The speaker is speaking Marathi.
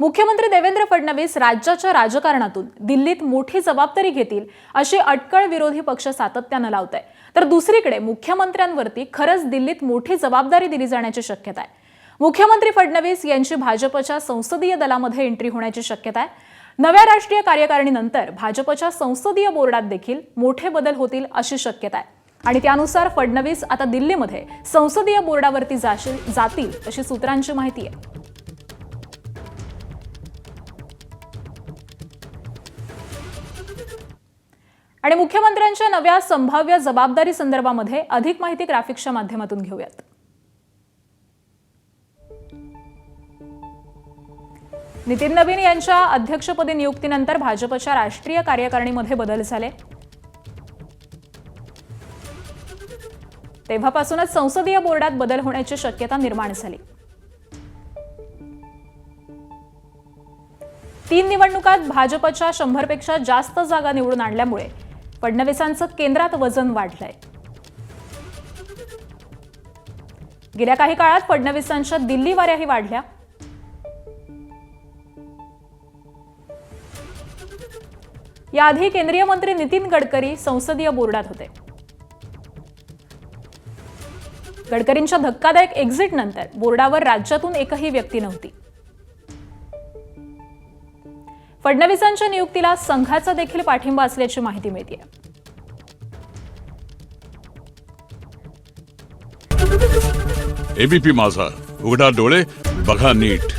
मुख्यमंत्री देवेंद्र फडणवीस राज्याच्या राजकारणातून दिल्लीत मोठी जबाबदारी घेतील अशी अटकळ विरोधी पक्ष सातत्याने लावत आहे। तर दुसरीकडे मुख्यमंत्र्यांवरती खरंच दिल्लीत मोठी जबाबदारी दिली जाण्याची शक्यता आहे। मुख्यमंत्री फडणवीस यांची भाजपच्या संसदीय दलामध्ये एंट्री होण्याची शक्यता आहे। नव्या राष्ट्रीय कार्यकारिणीनंतर भाजपच्या संसदीय बोर्डात देखील मोठे बदल होतील अशी शक्यता आहे आणि त्यानुसार फडणवीस आता दिल्लीमध्ये संसदीय बोर्डावरती जातील अशी सूत्रांची माहिती आहे। आणि मुख्यमंत्र्यांच्या नव्या संभाव्य जबाबदारी संदर्भामध्ये अधिक माहिती ग्राफिक्सच्या माध्यमातून घेऊयात। नितीन नवीन यांच्या अध्यक्षपदी नियुक्तीनंतर भाजपच्या राष्ट्रीय कार्यकारिणीमध्ये बदल झाले। तेव्हापासूनच संसदीय बोर्डात बदल होण्याची शक्यता निर्माण झाली। 3 निवडणुकात भाजपच्या 100 पेक्षा जास्त जागा निवडून आणल्यामुळे फडणवीसांचं केंद्रात वजन वाढलंय। गेल्या काही काळात फडणवीसांच्या दिल्ली वाऱ्याही वाढल्या। याआधी केंद्रीय मंत्री नितीन गडकरी संसदीय बोर्डात होते। गडकरींच्या धक्कादायक एक्झिट नंतर बोर्डावर राज्यातून एकही व्यक्ती नव्हती। फडणवीसांच्या नियुक्तीला संघाचा देखील पाठिंबा असल्याची माहिती मिळते। एबीपी माझा, उघडा डोळे बघा नीट।